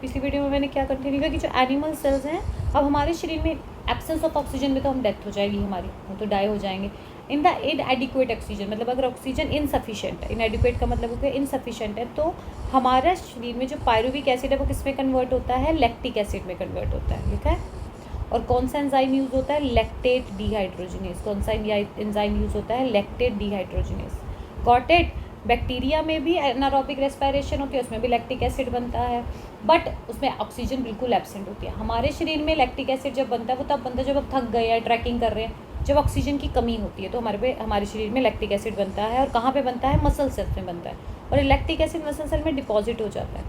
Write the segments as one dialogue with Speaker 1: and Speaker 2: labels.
Speaker 1: पिछली वीडियो में मैंने क्या कंटिन्यू किया कि जो एनिमल सेल्स हैं, अब हमारे शरीर में एब्सेंस ऑफ ऑक्सीजन में तो हम डेथ हो जाएगी हमारी, हम तो डाई हो जाएंगे। इन द इनएडिक्वेट ऑक्सीजन, मतलब अगर ऑक्सीजन इनसफिशिएंट है, इनएडिक्वेट का मतलब हो गया इनसफिशिएंट है, तो हमारा शरीर में जो पायरुविक एसिड है वो किस में कन्वर्ट होता है, लैक्टिक एसिड में कन्वर्ट होता है, लिखा है। और कौन सा एंजाइम यूज़ होता है, लैक्टेट डिहाइड्रोजिनेज। कौन सा एंजाइम यूज़ होता है, lactate dehydrogenase. Got it. Bacteria में भी एनारोबिक रेस्पिरेशन होती है, उसमें भी लैक्टिक एसिड बनता है, बट उसमें ऑक्सीजन बिल्कुल एब्सेंट होती है। हमारे शरीर में लैक्टिक एसिड जब बनता है वो तब बनता है जब हम थक गए हैं, ट्रैकिंग कर रहे हैं, जब ऑक्सीजन की कमी होती है तो हमारे शरीर में लैक्टिक एसिड बनता है। और कहाँ पे बनता है, मसल सेल्स में बनता है। और लैक्टिक एसिड मसल सेल में डिपॉजिट हो जाता है,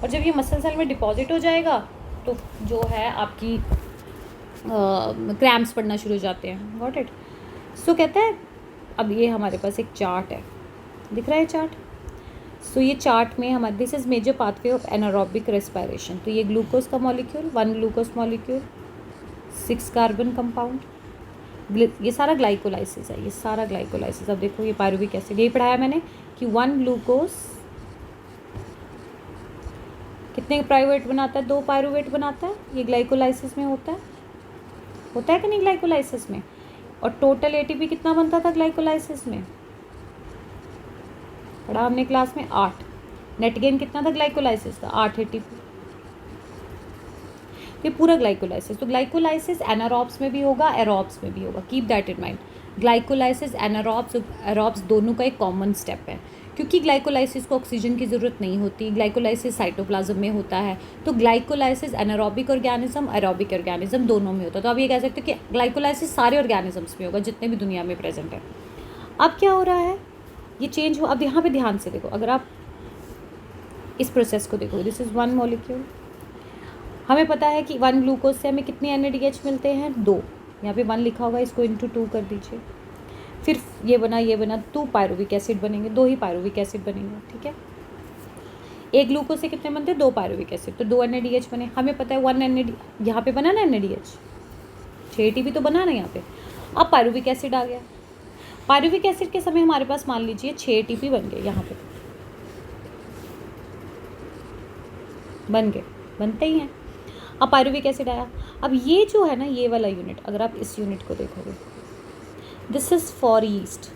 Speaker 1: और जब ये मसल सेल में डिपॉजिट हो जाएगा तो जो है आपकी क्रैम्प्स पड़ना शुरू हो जाते हैं। Got it. सो कहता है, अब ये हमारे पास एक चार्ट है, दिख रहा है चार्ट। सो ये चार्ट में हमारे this is major pathway of anaerobic respiration. तो ये ग्लूकोज का molecule, 1 glucose molecule, 6 carbon compound, ये सारा ग्लाइकोलाइसिस है, ये सारा ग्लाइकोलाइसिस। अब देखो ये पायरुविक एसिड, यही पढ़ाया मैंने कि 1 ग्लूकोज कितने पायरुवेट बनाता है, 2 पायरुवेट बनाता है। ये ग्लाइकोलाइसिस में होता है कि नहीं ग्लाइकोलाइसिस में। और टोटल एटीपी कितना बनता था ग्लाइकोलाइसिस में, पढ़ा हमने क्लास में 8। नेट गेन कितना था ग्लाइकोलाइसिस का, 8 एटीपी। ये पूरा ग्लाइकोलाइसिस, तो ग्लाइकोलाइसिस एनारोब्स में भी होगा, एरोब्स में भी होगा, keep that in mind. Glycolysis anaerobes aerobes दोनों का एक कॉमन स्टेप है, क्योंकि ग्लाइकोलाइसिस को ऑक्सीजन की ज़रूरत नहीं होती, ग्लाइकोलाइसिस साइटोप्लाज्म में होता है। तो glycolysis anaerobic organism, aerobic organism दोनों में होता है। तो आप ये कह सकते हो कि ग्लाइकोलाइसिस सारे ऑर्गेनिजम्स में होगा जितने भी दुनिया में प्रेजेंट है। अब क्या हो रहा है, ये चेंज हुआ। अब यहाँ पे ध्यान से देखो, अगर आप इस प्रोसेस को देखो, दिस इज़ 1 मॉलिक्यूल। हमें पता है कि 1 ग्लूकोज से हमें कितने NADH मिलते हैं, 2। यहाँ पे 1 लिखा होगा, इसको इंटू 2 कर दीजिए। फिर ये बना 2 पायरुविक एसिड बनेंगे, 2 ही पायरुविक एसिड बनेंगे, ठीक है। 1 ग्लूकोज से कितने बनते हैं, 2 पायरुविक एसिड, तो 2 NADH बने। हमें पता है 1 NAD, यहाँ पे बना ना NADH, 6 ATP तो बना ना यहाँ पे। अब पायरुविक एसिड आ गया। पायरुविक एसिड के समय हमारे पास मान लीजिए 6 ATP बन गए, यहाँ पे बन गए, बनते ही हैं। अब पायरुविक एसिड आया। अब ये जो है ना, ये वाला यूनिट, अगर आप इस यूनिट को देखोगे, this is for east,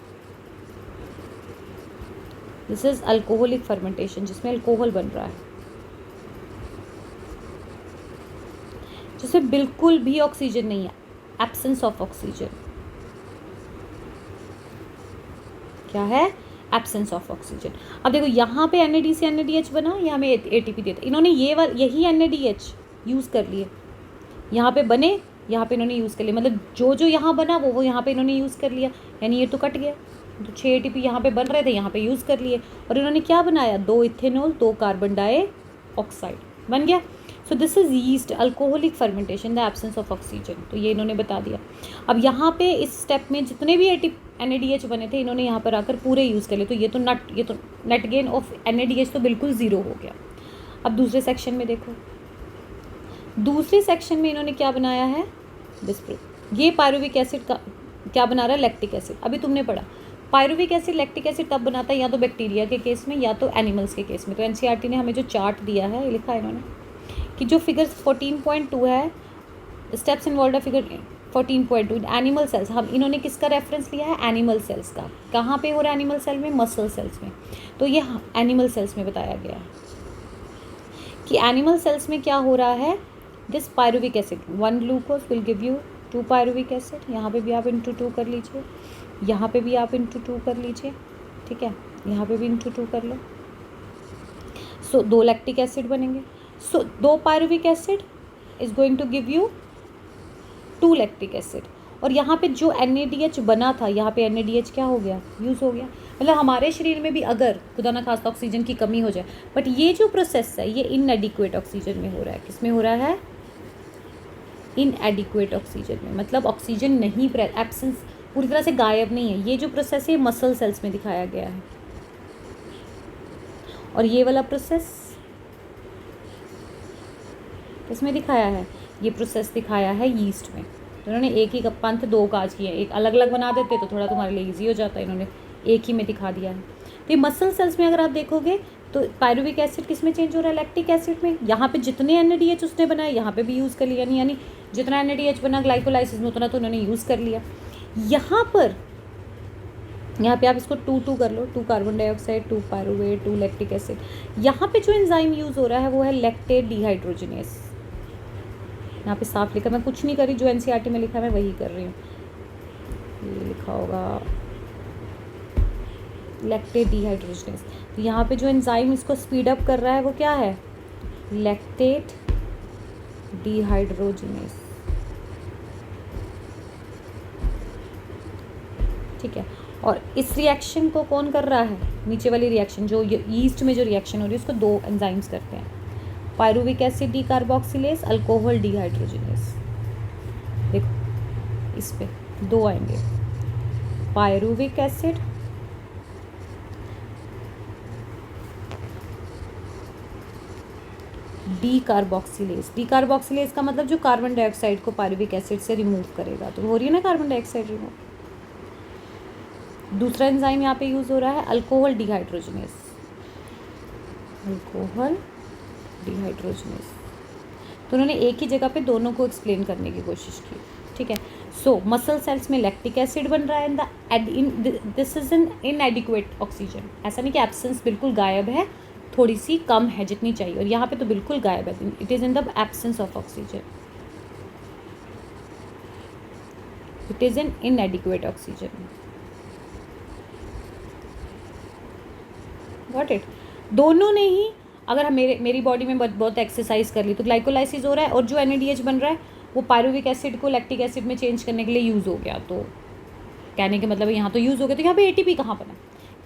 Speaker 1: this is alcoholic fermentation, जिसमें अल्कोहल बन रहा है, जिसमें बिल्कुल भी ऑक्सीजन नहीं है, एब्सेंस ऑफ ऑक्सीजन। क्या है, एब्सेंस ऑफ ऑक्सीजन। अब देखो यहाँ पे NAD से NADH बना, यहाँ में ATP देता। इन्होंने यही NADH यूज़ कर लिए, यहाँ पे बने, यहाँ पे इन्होंने यूज़ कर लिया, मतलब जो यहाँ बना वो यहाँ पे इन्होंने यूज़ कर लिया, यानी ये तो कट गया। तो 6 ATP यहाँ पे बन रहे थे, यहाँ पे यूज़ कर लिए, और इन्होंने क्या बनाया, 2 इथेनॉल, 2 कार्बन डाइऑक्साइड बन गया। So this is yeast alcoholic fermentation the absence of oxygen. तो ये इन्होंने बता दिया। अब यहाँ पे इस स्टेप में जितने भी NADH बने थे, इन्होंने यहाँ पर आकर पूरे यूज़ कर लिए। तो ये तो नेट गेन ऑफ NADH तो बिल्कुल ज़ीरो हो गया। अब दूसरे सेक्शन में देखो, दूसरे सेक्शन में इन्होंने क्या बनाया है, ये पायरुविक एसिड का क्या बना रहा है, लैक्टिक एसिड। अभी तुमने पढ़ा पायरुविक एसिड लैक्टिक एसिड तब बनाता है या तो बैक्टीरिया के केस में या तो एनिमल्स के केस में। तो NCERT ने हमें जो चार्ट दिया है, लिखा है इन्होंने कि जो फिगर 14.2 है, steps involve, figure 14.2 animal cells. हम इन्होंने किसका रेफरेंस लिया है, एनिमल सेल्स का। कहाँ पे हो रहा है एनिमल सेल में, मसल सेल्स में। तो ये एनिमल सेल्स में बताया गया है कि एनिमल सेल्स में क्या हो रहा है, this pyruvic acid 1 glucose will give you 2 pyruvic acid. यहाँ पे भी आप इंटू 2 कर लीजिए, यहाँ पे भी आप इंटू 2 कर लीजिए, ठीक है, यहाँ पे भी इंटू 2 कर लो। सो 2 लैक्टिक एसिड बनेंगे। So 2 pyruvic acid is going to give you 2 lactic acid. और यहाँ पे जो NADH बना था, यहाँ पे NADH क्या हो गया, यूज़ हो गया। मतलब हमारे शरीर में भी अगर खुदा ना खास्ता ऑक्सीजन की कमी हो जाए, बट ये जो प्रोसेस है ये इनएडिक्वेट ऑक्सीजन में हो रहा है। किस में हो रहा है, इनएडिक्वेट ऑक्सीजन में, मतलब ऑक्सीजन नहीं, एब्सेंस पूरी तरह से गायब नहीं है। ये जो प्रोसेस है मसल सेल्स में दिखाया गया है, और ये वाला प्रोसेस किसमें दिखाया है, ये प्रोसेस दिखाया है यीस्ट में। तो इन्होंने एक ही पंथ 2 काज किए, एक अलग अलग बना देते तो थोड़ा तुम्हारे लिए ईजी हो जाता है, इन्होंने एक ही में दिखा दिया है। तो ये मसल सेल्स में अगर आप देखोगे तो पायरुविक एसिड किस में चेंज हो रहा है? लैक्टिक एसिड में। यहाँ पे जितने NADH उसने बनाए यहाँ पे भी यूज़ कर लिया, यानी जितना NADH बना ग्लाइकोलाइसिस में उतना तो उन्होंने यूज़ कर लिया। यहाँ पे आप इसको 2 कर लो, 2 carbon dioxide, 2 pyruvate, 2 lactic acid. यहाँ पे जो एंजाइम यूज़ हो रहा है वो है लैक्टेट डिहाइड्रोजनेस। यहाँ पे साफ लिखा, मैं कुछ नहीं कर रही, जो NCERT में लिखा है मैं वही कर रही हूँ। ये लिखा होगा लैक्टेट डिहाइड्रोजनेस। तो यहाँ पे जो एंजाइम इसको स्पीड अप कर रहा है वो क्या है? Lactate dehydrogenase. ठीक है, और इस रिएक्शन को कौन कर रहा है? नीचे वाली रिएक्शन जो ईस्ट में जो रिएक्शन हो रही है उसको 2 एंजाइम्स करते हैं, pyruvic acid decarboxylase, alcohol dehydrogenase. देखो इस पे 2 आएंगे, पायरुविक एसिड डीकार्बोक्सिलेज। डीकार्बोक्सिलेज का मतलब जो कार्बन डाइऑक्साइड को पायरुविक एसिड से रिमूव करेगा, तो हो रही है ना कार्बन डाइऑक्साइड रिमूव। दूसरा एंजाइम यहाँ पे यूज़ हो रहा है अल्कोहल डिहाइड्रोजनेस, अल्कोहल डिहाइड्रोजनेस। तो उन्होंने एक ही जगह पे दोनों को एक्सप्लेन करने की कोशिश की। ठीक है, सो मसल सेल्स में लैक्टिक एसिड बन रहा है, दिस इज एन इनएडिक्वेट ऑक्सीजन। ऐसा नहीं कि एब्सेंस बिल्कुल गायब है, थोड़ी सी कम है जितनी चाहिए, और यहाँ पे तो बिल्कुल गायब है, it is in the absence of oxygen, it is an इनएडिक्वेट oxygen. Got it? दोनों ने ही, अगर हम मेरी बॉडी में बहुत एक्सरसाइज कर ली तो ग्लाइकोलाइसिस हो रहा है, और जो NADH बन रहा है वो पायरुविक एसिड को लैक्टिक एसिड में चेंज करने के लिए यूज़ हो गया। तो कहने के मतलब यहाँ तो यूज़ हो गया, तो यहाँ पे ATP कहाँ बना,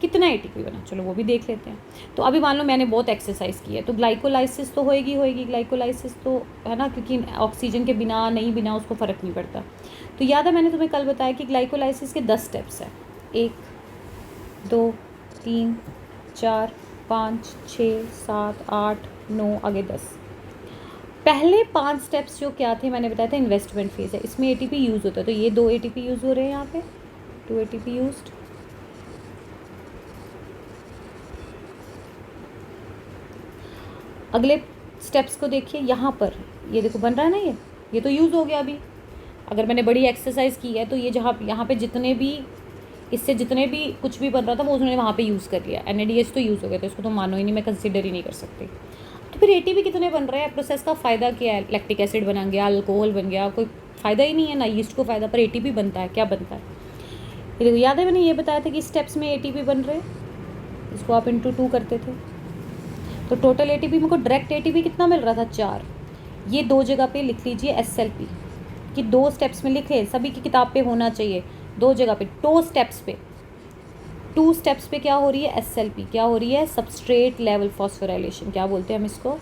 Speaker 1: कितना ATP बना, चलो वो भी देख लेते हैं। तो अभी मान लो मैंने बहुत एक्सरसाइज की है, तो ग्लाइकोलाइसिस तो होएगी, ग्लाइकोलाइसिस तो है ना, क्योंकि ऑक्सीजन के बिना नहीं बिना उसको फ़र्क नहीं पड़ता। तो याद है मैंने तुम्हें कल बताया कि ग्लाइकोलाइसिस के 10 स्टेप्स हैं, 1 2 3 4 5 6 7 8 9 आगे 10। पहले 5 स्टेप्स जो क्या थे मैंने बताया था, इन्वेस्टमेंट फेज है, इसमें ATP यूज़ होता है। तो ये 2 ATP यूज़ हो रहे हैं यहाँ पे, 2 ATP यूज्ड। अगले स्टेप्स को देखिए, यहाँ पर ये देखो बन रहा है ना, ये तो यूज़ हो गया अभी। अगर मैंने बड़ी एक्सरसाइज की है तो ये जहाँ यहाँ पे जितने भी इससे जितने भी कुछ भी बन रहा था वो उन्होंने वहाँ पे यूज़ कर लिया। NADH तो यूज़ हो गया, तो इसको तो मानो ही नहीं, मैं कंसिडर ही नहीं कर सकती। तो फिर ATP कितने बन रहे हैं? प्रोसेस का फ़ायदा क्या है? लैक्टिक एसिड बना गया, अल्कोहल बन गया, कोई फ़ायदा ही नहीं है ना ईस्ट को फ़ायदा, पर ATP बनता है। क्या बनता है ये देखो, याद है मैंने ये बताया था कि स्टेप्स में ATP बन रहे, इसको आप इंटू 2 करते थे, तो टोटल ATP मेरे को डायरेक्ट ATP कितना मिल रहा था? 4। ये 2 जगह पे लिख लीजिए SLP कि 2 स्टेप्स में लिखे, सभी की किताब पे होना चाहिए 2 जगह पे, 2 स्टेप्स पे क्या हो रही है? SLP क्या हो रही है? Substrate level phosphorylation. क्या बोलते हैं हम इसको?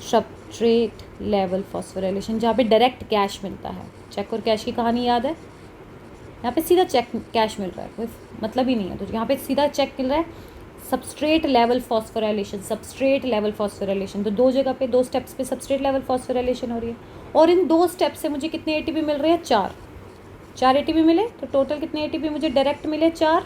Speaker 1: सबस्ट्रेट लेवल फॉस्फोराइलेशन, जहाँ पे डायरेक्ट कैश मिलता है। चेक और कैश की कहानी याद है? यहाँ पे सीधा चेक कैश मिल रहा है, कोई मतलब ही नहीं है, तो यहाँ पे सीधा चेक मिल रहा है। Substrate level phosphorylation, substrate level phosphorylation, तो 2 जगह पे 2 स्टेप्स पे सबस्ट्रेट लेवल फॉस्फोराइलेशन हो रही है। और इन 2 स्टेप से मुझे कितने ATP मिल रहे हैं? 4 ATP मिले, तो टोटल कितने ATP मुझे डायरेक्ट मिले? 4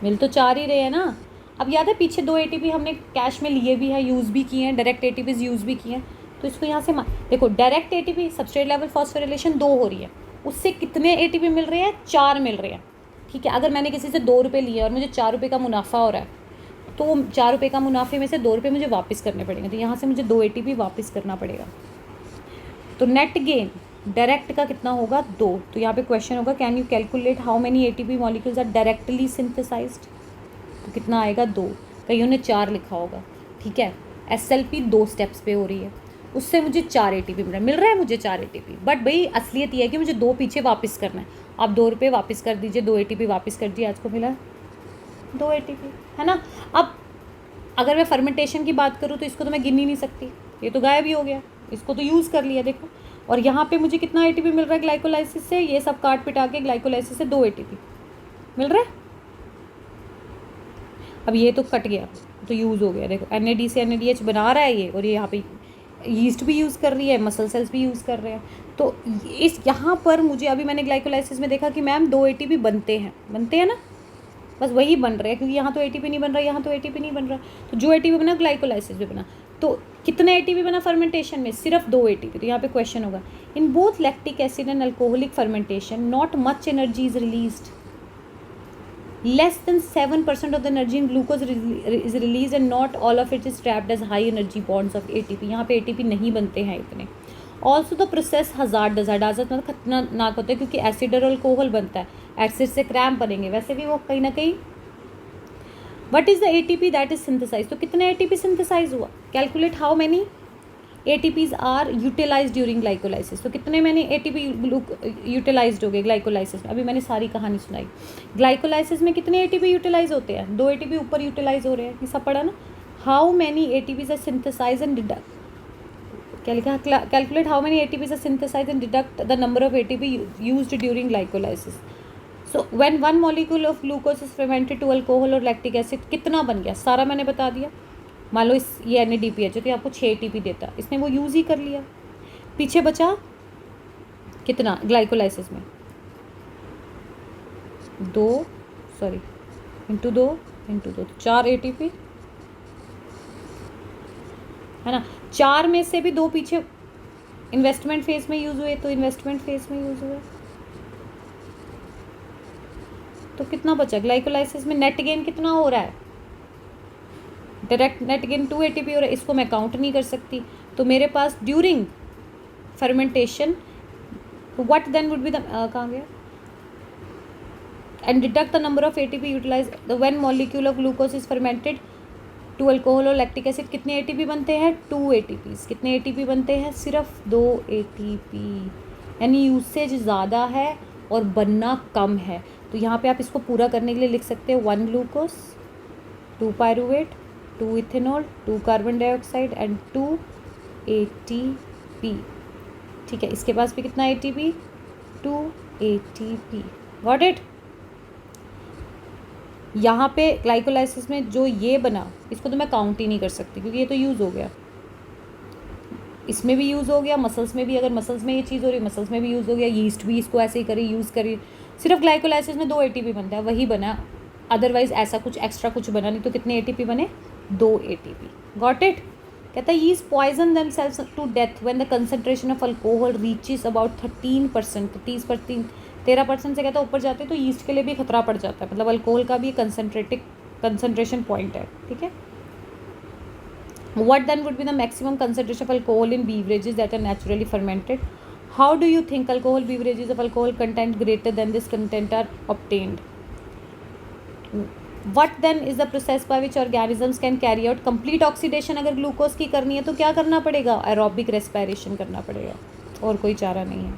Speaker 1: मिल तो 4 ही रहे हैं ना। अब याद है पीछे 2 ATP हमने कैश में लिए भी हैं, यूज़ भी किए हैं, डायरेक्ट ATPs यूज़ भी किए हैं, तो इसको यहाँ से देखो, direct ATP substrate level phosphorylation 2 हो रही है, उससे कितने ATP मिल रहे हैं? 4 मिल रहे हैं। ठीक है, अगर मैंने किसी से 2 रुपये लिए और मुझे 4 रुपये का मुनाफा हो रहा है, तो 4 रुपये का मुनाफे में से 2 रुपये मुझे वापस करने पड़ेंगे, तो यहाँ से मुझे 2 ATP वापस करना पड़ेगा। तो नेट गेन डायरेक्ट का कितना होगा? 2। तो यहाँ पे क्वेश्चन होगा, can you calculate how many ATP molecules are directly synthesized? तो कितना आएगा? 2। कईयों ने 4 लिखा होगा। ठीक है, SLP 2 स्टेप्स पे हो रही है, उससे मुझे 4 ATP मिल रहा है मुझे 4 ATP, बट भाई असलियत ये है कि मुझे 2 पीछे वापस करना है। आप 2 रुपये वापस कर दीजिए, 2 ATP वापस कर दीजिए, आज को मिला 2 ATP, है ना। अब अगर मैं फर्मेंटेशन की बात करूँ तो इसको तो मैं गिन ही नहीं सकती, ये तो गायब ही हो गया, इसको तो यूज़ कर लिया देखो। और यहाँ पे मुझे कितना ATP मिल रहा है ग्लाइकोलाइसिस से? ये सब काट पिटा के ग्लाइकोलाइसिस से 2 ATP मिल रहा है। अब ये तो कट गया, तो यूज़ हो गया, देखो NAD से NADH बना रहा है ये, और ये यहाँ पे यीस्ट भी यूज़ कर रही है, मसल सेल्स भी यूज़ कर रहे हैं। तो इस यहाँ पर मुझे अभी मैंने ग्लाइकोलाइसिस में देखा कि मैम 2 ATP बनते हैं ना, बस वही बन रहा है, क्योंकि यहाँ तो एटीपी नहीं बन रहा, यहाँ तो एटीपी नहीं बन रहा, तो जो एटीपी बना ग्लाइकोलाइसिस भी बना। तो कितना एटीपी बना फर्मेंटेशन में? सिर्फ 2 एटीपी। तो यहाँ पे क्वेश्चन होगा, in both lactic acid and alcoholic fermentation not much energy is released, less than 7% of the energy in glucose is released and not all of it is trapped as high energy bonds of ATP। यहाँ पे ATP नहीं बनते हैं इतने। Also the process hazardous, hazardous मतलब खतरनाक होता है, क्योंकि एसिड और अल्कोहल बनता है, एसिड से क्रैम्प बनेंगे, वैसे भी वो कहीं ना कहीं। What is the ATP that is synthesize, तो कितने ATP सिंथेसाइज हुआ? Calculate how many ATPs are utilize during glycolysis. तो कितने मैंने ATP यूटिलाइज हो गए ग्लाइकोलाइसिस में? अभी मैंने सारी कहानी सुनाई। ग्लाइकोलाइसिस में कितने ATP यूटिलाइज होते हैं? 2 ATP ऊपर यूटिलाइज हो रहे हैं, ये सब पढ़ा ना। How many ATPs are synthesize and deduct, क्या लिखा? Calculate how many ATPs are synthesize and deduct the number of ATP used during glycolysis. So when 1 molecule of glucose is fermented to alcohol और lactic acid, कितना बन गया? सारा मैंने बता दिया। मान लो ये NADPH है तो आपको 6 ATP देता, इसने वो यूज़ ही कर लिया। पीछे बचा कितना ग्लाइकोलाइसिस में? 2 इंटू 2 तो 4 ATP है ना। 4 में से भी 2 पीछे इन्वेस्टमेंट फेज में यूज़ हुए, तो इन्वेस्टमेंट फेज में यूज़ हुए, तो कितना बचा? ग्लाइकोलाइसिस में नेट गेन कितना हो रहा है? डायरेक्ट नेट गेन 2 ATP हो रहा है, इसको मैं काउंट नहीं कर सकती। तो मेरे पास during fermentation what then would be the, कहाँ गया? And deduct the number of ATP utilize the when molecule of glucose is fermented to alcohol और लैक्टिक एसिड। कितने ATP बनते हैं? 2 ATPs। कितने ATP बनते हैं? सिर्फ 2 ATP, यानी यूसेज ज़्यादा है और बनना कम है। तो यहाँ पे आप इसको पूरा करने के लिए लिख सकते हो 1 glucose, 2 pyruvate, 2 ethanol, 2 carbon dioxide and 2 ATP। ठीक है, इसके पास भी कितना ATP? 2 ATP। Got it? यहाँ पे ग्लाइकोलाइसिस में जो ये बना, इसको तो मैं काउंट ही नहीं कर सकती, क्योंकि ये तो यूज़ हो गया, इसमें भी यूज़ हो गया, मसल्स में भी, अगर मसल्स में ये चीज़ हो रही है मसल्स में भी यूज़ हो गया, यीस्ट भी इसको ऐसे ही करी यूज़ करी। सिर्फ ग्लाइकोलाइसिस में 2 ATP बनता है, वही बना, अदरवाइज ऐसा कुछ एक्स्ट्रा कुछ बना नहीं। तो कितने ATP बने? 2 ATP। Got it? कहता है yeast poison themselves to death when the concentration of alcohol reaches about 13%। तो 13% से कहता है ऊपर जाते हैं तो यीस्ट के लिए भी खतरा पड़ जाता है, मतलब अल्कोहल का भी कंसंट्रेशन पॉइंट है। ठीक है, what then would be the maximum concentration of alcohol in beverages that are naturally fermented? How do you think alcohol beverages of alcohol content greater than this content are obtained? What then is the process by which organisms can carry out complete oxidation? अगर glucose की करनी है तो क्या करना पड़ेगा? Aerobic respiration करना पड़ेगा, और कोई चारा नहीं है।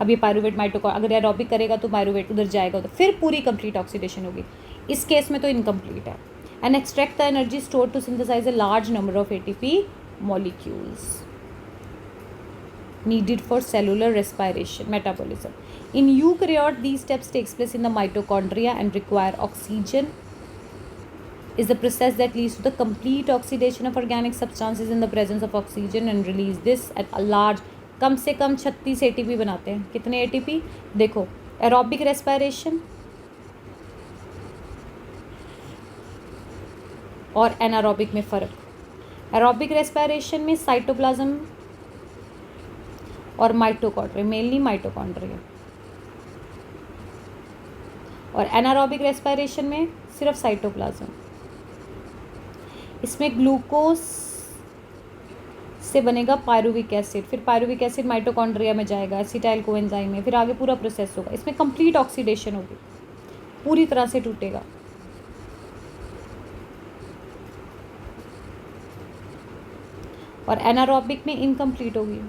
Speaker 1: अब ये पायरुवेट माइटोकॉन्ड्रिया, अगर एरोबिक करेगा तो पायरुवेट उधर जाएगा, तो फिर पूरी कंप्लीट ऑक्सीडेशन होगी। इस केस में तो इनकम्प्लीट है। And extract the energy stored to synthesize a large number of ATP molecules needed for cellular respiration metabolism. In eukaryote, these steps takes place in the mitochondria and require oxygen. Is the process that leads to the complete oxidation of organic substances in the presence of oxygen and release this at a large, कम से कम 36 ATP बनाते हैं। कितने ATP? देखो, aerobic respiration और anaerobic में फ़र्क। Aerobic respiration में cytoplasm और माइटोकॉन्ड्रिया, मेनली माइटोकॉन्ड्रिया, और एनारोबिक रेस्पिरेशन में सिर्फ साइटोप्लाज्म। इसमें ग्लूकोज से बनेगा पायरुविक एसिड, फिर पायरुविक एसिड माइटोकॉन्ड्रिया में जाएगा, एसिटाइल कोएंजाइम में, फिर आगे पूरा प्रोसेस होगा। इसमें कंप्लीट ऑक्सीडेशन होगी, पूरी तरह से टूटेगा। और एनारोबिक में इनकम्प्लीट होगी।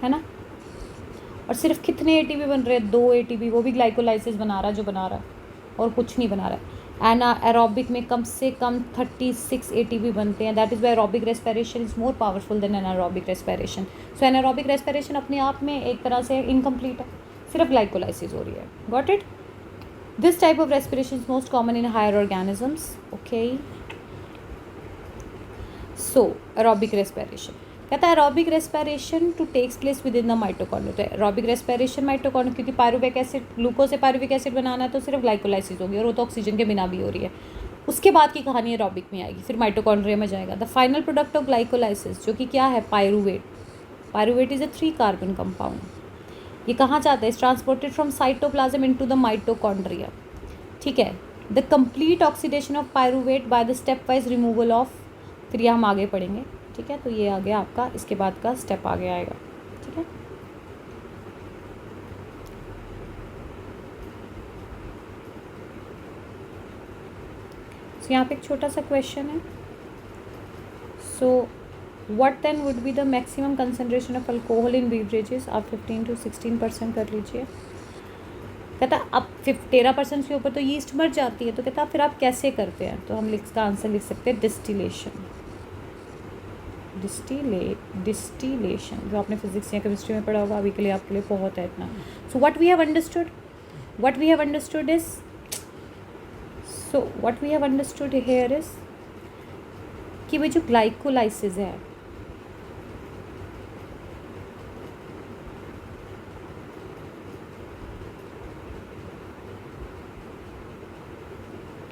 Speaker 1: है ना। और सिर्फ कितने ATP बन रहे हैं? 2 ATP, वो भी ग्लाइकोलाइसिस बना रहा है जो बना रहा है, और कुछ नहीं बना रहा है। एरोबिक में कम से कम 36 ATP बनते हैं। That is why aerobic respiration is more powerful than anaerobic respiration. So anaerobic respiration अपने आप में एक तरह से इनकम्प्लीट है, सिर्फ ग्लाइकोलाइसिस हो रही है। Got it? This type of respiration is most common in higher organisms. Okay. So aerobic respiration. कहता है aerobic respiration to takes place within the mitochondria. तो एरोबिक रेस्पिरेशन माइटोकॉन्ड्रिया, क्योंकि पायरुविक एसिड, ग्लूकोज से pyruvic acid बनाना है तो सिर्फ glycolysis होगी, और वो तो ऑक्सीजन के बिना भी हो रही है। उसके बाद की कहानी एरोबिक में आएगी, फिर माइटोकॉन्ड्रिया में जाएगा। The final product of glycolysis, जो कि क्या है, pyruvate. Pyruvate is a 3 carbon compound. ये कहाँ जाता है, is transported from cytoplasm into the mitochondria. ठीक है। The complete oxidation of pyruvate by the step wise removal of, फिर ये हम आगे पढ़ेंगे। ठीक है, तो ये आ गया आपका, इसके बाद का स्टेप आगे आएगा। ठीक है, तो यहाँ पे एक छोटा सा क्वेश्चन है। So what then would be the maximum concentration of alcohol in beverages. आप 15 to 16% कर लीजिए। कहता अब 13% के ऊपर तो यीस्ट मर जाती है, तो कहता फिर आप कैसे करते हैं, तो हम इसका आंसर लिख सकते हैं डिस्टिलेशन। डिस्टिलेशन जो आपने फिजिक्स या केमिस्ट्री में पढ़ा होगा, अभी के लिए आपके लिए बहुत है इतना। So what we have understood is, so what we have understood here is कि वो जो ग्लाइकोलाइसिस है,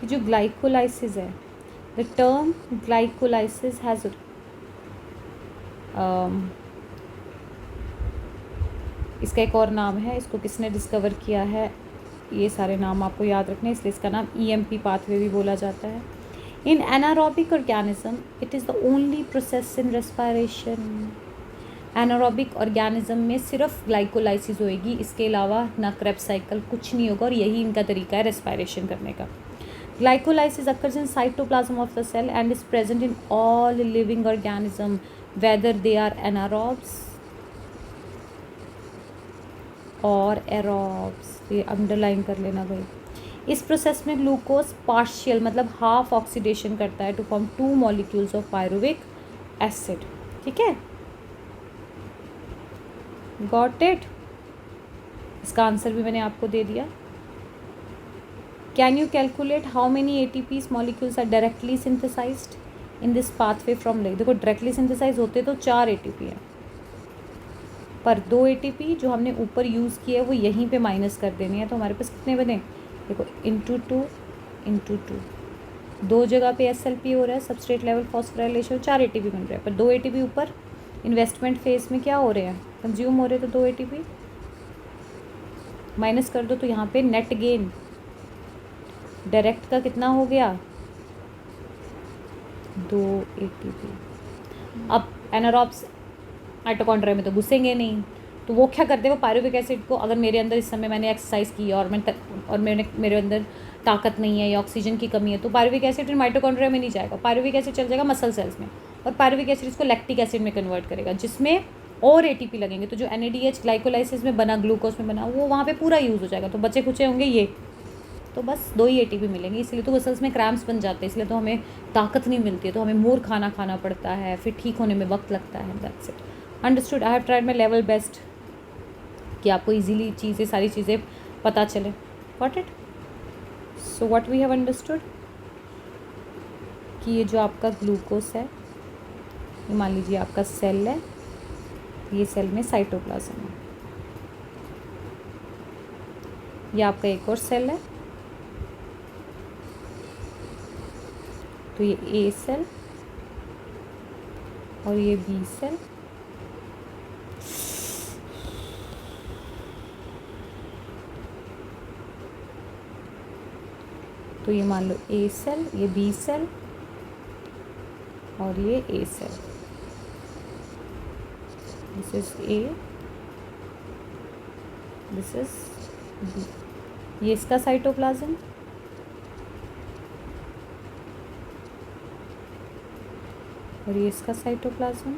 Speaker 1: कि जो ग्लाइकोलाइसिस है, द टर्म ग्लाइकोलाइसिस हैज़ इसका एक और नाम है, इसको किसने डिस्कवर किया है, ये सारे नाम आपको याद रखने, इसलिए इसका नाम EMP पाथवे भी बोला जाता है। इन anaerobic organism it is the only process in respiration. Anaerobic organism में सिर्फ ग्लाइकोलाइसिस होएगी, इसके अलावा ना क्रेब्स साइकिल, कुछ नहीं होगा, और यही इनका तरीका है रेस्पिरेशन करने का। Glycolysis occurs in cytoplasm of the cell and is present in all living organism, whether they are anaerobes or aerobes। ये अंडरलाइन कर लेना भाई। इस प्रोसेस में ग्लूकोज पार्शियल मतलब हाफ ऑक्सीडेशन करता है to form 2 molecules of pyruvic acid. ठीक है, गॉट इट। इसका आंसर भी मैंने आपको दे दिया। Can you calculate how many ATPs molecules are directly synthesized in this pathway from like, देखो डायरेक्टली सिंथेसाइज होते तो 4 ATP हैं, पर 2 ATP जो हमने ऊपर यूज़ किए है वो यहीं पे माइनस कर देनी है, तो हमारे पास कितने बने, देखो इंटू टू, 2 जगह पे SLP हो रहा है, सबस्ट्रेट लेवल फॉस्फोराइलेशन, 4 ATP बन रहा है, पर 2 ATP ऊपर इन्वेस्टमेंट फेज में क्या हो रहे हैं, कंज्यूम हो रहे हैं, तो 2 ATP माइनस कर दो, तो यहाँ पे नेट गेन डायरेक्ट का कितना हो गया, 2 ATP। अब एनारोब्स माइटोकॉन्ड्रिया में तो घुसेंगे नहीं, तो वो क्या करते हैं, वो पायरुविक एसिड को, अगर मेरे अंदर इस समय मैंने एक्सरसाइज की और मेरे अंदर ताकत नहीं है या ऑक्सीजन की कमी है, तो पायरुविक एसिड माइटोकॉन्ड्रिया में नहीं जाएगा, पायरुविक एसिड चल जाएगा मसल सेल्स में, और पायरुविक एसिड इसको लैक्टिक एसिड में कन्वर्ट करेगा, जिसमें और ATP लगेंगे, तो जो NADH ग्लाइकोलाइसिस में बना, ग्लूकोज में बना, वो वहाँ पे पूरा यूज़ हो जाएगा, तो बचे कुचे होंगे ये, तो बस 2 ही ATP मिलेंगे, इसलिए तो मसल्स में क्रैम्प्स बन जाते हैं, इसलिए तो हमें ताकत नहीं मिलती है, तो हमें मोर खाना खाना पड़ता है, फिर ठीक होने में वक्त लगता है। That's it, understood. I have tried my level best कि आपको इजीली चीज़ें, सारी चीज़ें पता चले। Got it. So what we have understood कि ये जो आपका ग्लूकोज है, ये मान लीजिए आपका सेल है, ये सेल में साइटोप्लाज्म है, ये आपका एक और सेल है, तो ये A सेल और ये B सेल, तो ये मान लो A सेल, ये B सेल और ये A cell, this is A, this is B, ये इसका साइटोप्लाज्म, और ये इसका साइटोप्लाज्म,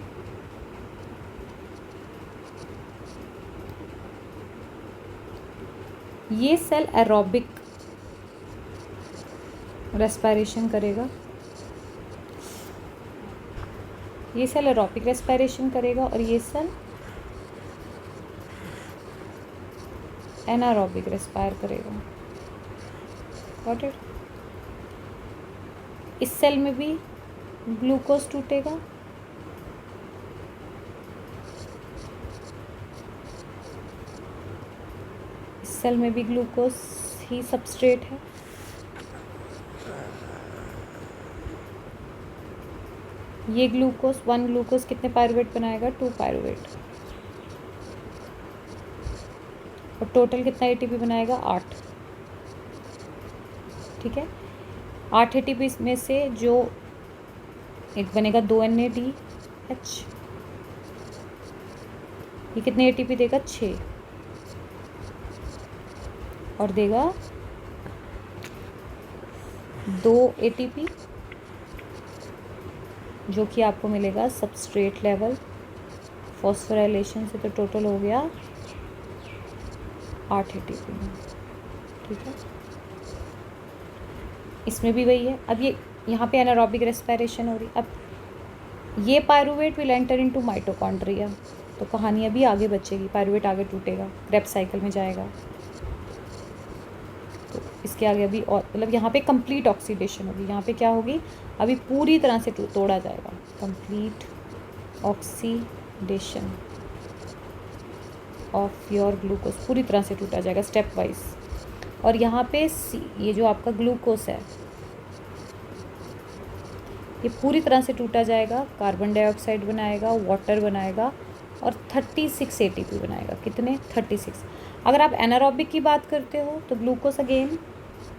Speaker 1: ये सेल एरोबिक रेस्पिरेशन करेगा, ये सेल एरोबिक रेस्पिरेशन करेगा, और ये सेल एनारोबिक रेस्पायर करेगा। Got it. इस सेल में भी ग्लूकोज टूटेगा, सेल में भी ग्लूकोज ही सबस्ट्रेट है। ये ग्लूकोज, 1 ग्लूकोज कितने पायरुवेट बनाएगा? 2 पायरुवेट। और टोटल कितना एटीपी बनाएगा? 8। ठीक है, 8 एटीपी में से जो एक बनेगा 2 NADH, ये कितने एटीपी देगा? 6। और देगा 2 एटीपी, जो कि आपको मिलेगा सबस्ट्रेट लेवल फॉस्फोराइलेशन से। तो टोटल हो गया 8 एटीपी में। ठीक है, इसमें भी वही है। अब ये यहाँ पे एनारोबिक रेस्पिरेशन हो रही। अब ये pyruvate will enter into mitochondria, तो कहानी अभी आगे बचेगी। पायरुवेट आगे टूटेगा, क्रेब्स साइकिल में जाएगा, तो इसके आगे अभी और मतलब यहाँ पे कंप्लीट ऑक्सीडेशन होगी। यहाँ पे क्या होगी? अभी पूरी तरह से तोड़ा जाएगा, complete oxidation of your glucose, पूरी तरह से टूटा जाएगा स्टेप वाइज। और यहाँ पे ये जो आपका ग्लूकोज है ये पूरी तरह से टूटा जाएगा, कार्बन डाइऑक्साइड बनाएगा, वाटर बनाएगा और 36 एटीपी बनाएगा। कितने? 36। अगर आप एनारोबिक की बात करते हो तो glucose again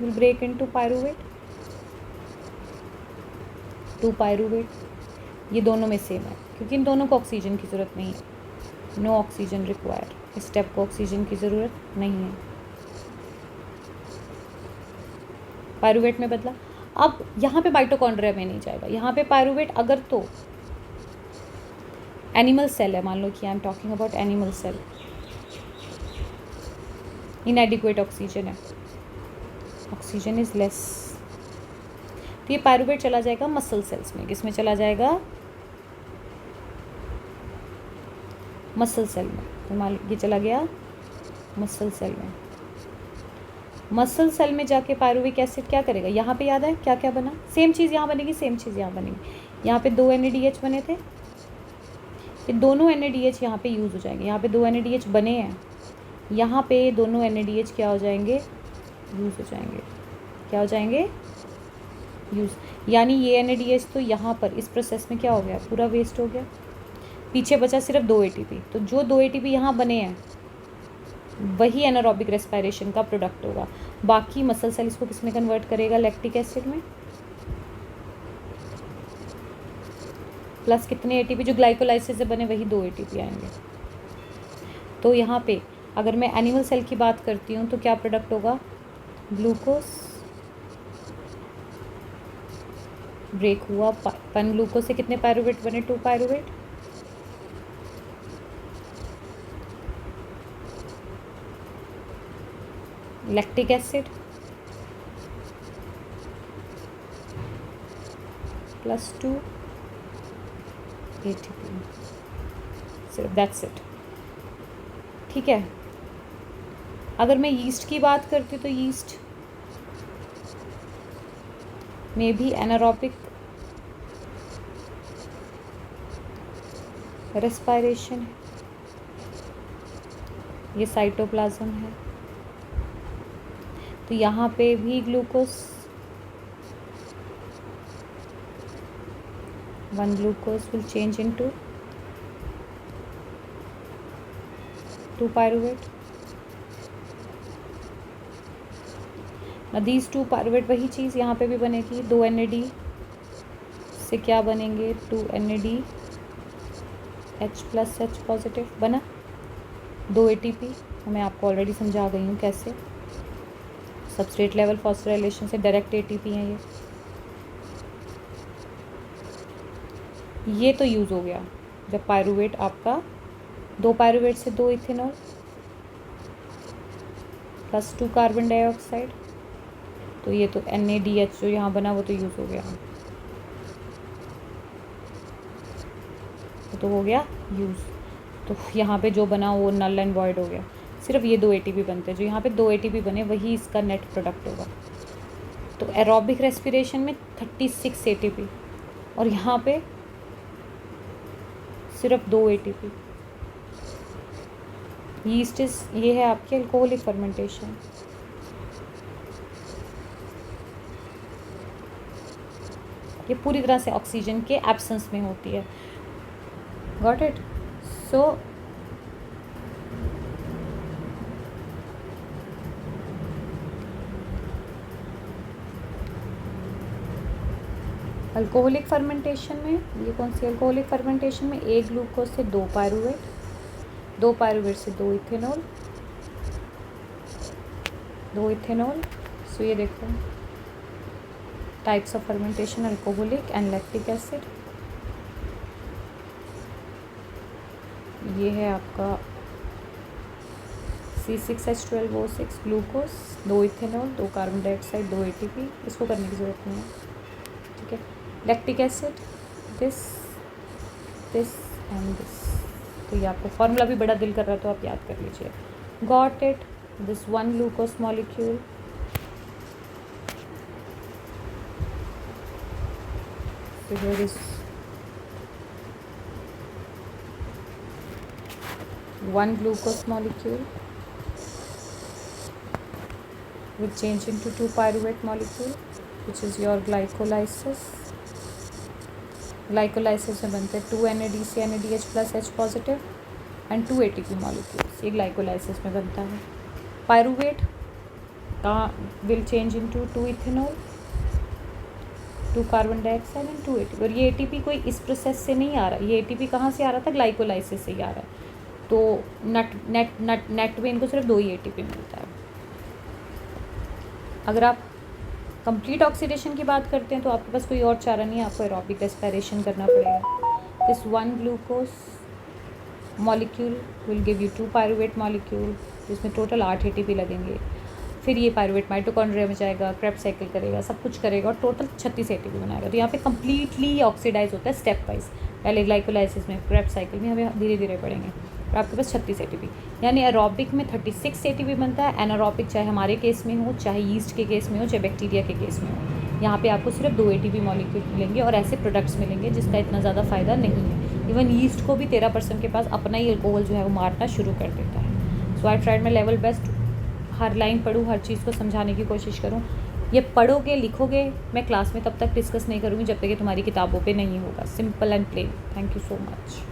Speaker 1: will break into pyruvate, 2 pyruvate. ये दोनों में सेम है क्योंकि इन दोनों को ऑक्सीजन की ज़रूरत नहीं है, नो ऑक्सीजन रिक्वायर। इस स्टेप को ऑक्सीजन की ज़रूरत नहीं है। पायरुवेट में बदला। अब यहाँ पे माइटोकॉन्ड्रिया में नहीं जाएगा, यहाँ पे पायरुवेट अगर तो एनिमल सेल है, मान लो कि I am talking about animal cell, inadequate oxygen है, ऑक्सीजन इज लेस, तो ये पायरुवेट चला जाएगा मसल सेल्स में। किसमें चला जाएगा? मसल सेल में। तो मान ये चला गया मसल सेल में। मसल सेल में जाके पायरुविक एसिड क्या करेगा? यहाँ पे याद है क्या क्या बना? सेम चीज़ यहाँ बनेगी, सेम चीज़ यहाँ बनेगी। यहाँ पे 2 NADH बने थे, ये दोनों NADH यहाँ पे यूज़ हो जाएंगे। यहाँ पे 2 NADH बने हैं, यहाँ पे दोनों NADH क्या हो जाएंगे? यूज़ हो जाएंगे। क्या हो जाएंगे? यूज़। यानी ये NADH तो यहाँ पर इस प्रोसेस में क्या हो गया? पूरा वेस्ट हो गया। पीछे बचा सिर्फ 2 ATP। तो जो 2 ATP यहाँ बने हैं वही एनारोबिक रेस्पिरेशन का प्रोडक्ट होगा। बाकी मसल सेल इसको किस में कन्वर्ट करेगा? लैक्टिक एसिड में। प्लस कितने एटीपी? जो ग्लाइकोलाइसिस से बने वही 2 एटीपी आएंगे। तो यहाँ पे अगर मैं एनिमल सेल की बात करती हूँ तो क्या प्रोडक्ट होगा? ग्लूकोज ब्रेक हुआ, 1 ग्लूकोज से कितने पायरुवेट बने? 2 pyruvate. Lactic acid plus 2 ATP, सिर्फ दैट्स इट। ठीक है, अगर मैं यीस्ट की बात करती हूँ तो यीस्ट में भी एनारोबिक रेस्पिरेशन है, ये साइटोप्लाज्म है। तो यहाँ पे भी glucose 1 glucose will change into 2 pyruvate. These 2 pyruvate वही चीज़ यहाँ पे भी बनेगी। 2 NAD से क्या बनेंगे? 2 NAD H plus H positive बना, 2 ATP। मैं आपको ऑलरेडी समझा गई हूँ कैसे। सबस्ट्रेट लेवल फॉस्फोराइलेशन से डायरेक्ट ATP हैं ये तो यूज़ हो गया जब पायरुवेट आपका 2 पायरुवेट से 2 इथेनॉल प्लस 2 कार्बन डाइऑक्साइड, तो ये तो NADH जो यहाँ बना वो तो यूज़ हो गया, तो हो गया यूज़। तो यहाँ पे जो बना वो नल एंड वॉइड हो गया। सिर्फ ये 2 ATP बनते हैं, जो यहाँ पे 2 ATP बने वही इसका नेट प्रोडक्ट होगा। तो एरोबिक रेस्पिरेशन में 36 ATP और यहाँ पे सिर्फ 2 ATP। यीस्ट इज, ये है आपकी अल्कोहलिक फर्मेंटेशन। ये पूरी तरह से ऑक्सीजन के एब्सेंस में होती है। Got it? So alcoholic fermentation में, ये कौन सी अल्कोहलिक फर्मेंटेशन में, 1 ग्लूकोज से 2 पायरुवेट, 2 पायरुवेट से 2 इथेनॉल, 2 इथेनॉल। सो ये देखो types of fermentation, alcoholic and lactic acid. ये है आपका C6H12O6 glucose, 2 ethanol, 2 carbon dioxide, 2 ATP। इसको करने की ज़रूरत नहीं है, ठीक है। Lactic acid, this and this. तो ये आपको फॉर्मूला भी बड़ा दिल कर रहा है तो आप याद कर लीजिए। Got it? This 1 glucose molecule, so here is 1 glucose molecule will change into 2 pyruvate molecule which is your glycolysis। Glycolysis में बनते हैं 2 NADC NADH plus H positive and 2 ATP molecules. ये ग्लाइकोलाइसिस में बनता है। पायरुवेट का will change into 2 ethanol, 2 carbon dioxide and 2 ATP। और ये ATP कोई इस प्रोसेस से नहीं आ रहा, ये ATP कहाँ से आ रहा था? ग्लाइकोलाइसिस से ही आ रहा है। तो नेट में इनको सिर्फ 2 ही ATP मिलता है। अगर आप कंप्लीट ऑक्सीडेशन की बात करते हैं तो आपके पास कोई और चारा नहीं है, आपको एरोबिक रेस्पिरेशन करना पड़ेगा। This 1 glucose molecule will give you 2 pyruvate molecule, जिसमें टोटल 8 ATP लगेंगे। फिर ये पायरुवेट माइटोकॉन्ड्रिया में जाएगा, क्रेब्स साइकिल करेगा, सब कुछ करेगा और टोटल 36 ATP बनाएगा। तो यहाँ पे कम्प्लीटली ऑक्सीडाइज होता है स्टेप वाइज। पहले ग्लाइकोलाइसिस में, क्रेब्स साइकिल में हमें धीरे धीरे पढ़ेंगे। और आपके पास 36 ATP, यानी एरोबिक में 36 ATP बनता है। एनारोबिक चाहे हमारे केस में हो, चाहे यीस्ट के केस में हो, चाहे बैक्टीरिया के केस में हो, यहाँ पे आपको सिर्फ 2 ATP मॉलिक्यूल मिलेंगे और ऐसे प्रोडक्ट्स मिलेंगे जिसका इतना ज़्यादा फ़ायदा नहीं है। इवन यीस्ट को भी 13% के पास अपना ही अल्कोहल जो है वो मारना शुरू कर देता है। So I tried my level best, हर लाइन पढ़ूँ, हर चीज़ को समझाने की कोशिश करूँ। ये पढ़ोगे लिखोगे, मैं क्लास में तब तक डिस्कस नहीं करूँगी जब तक कि तुम्हारी किताबों पे नहीं होगा। Simple and plain. Thank you so much.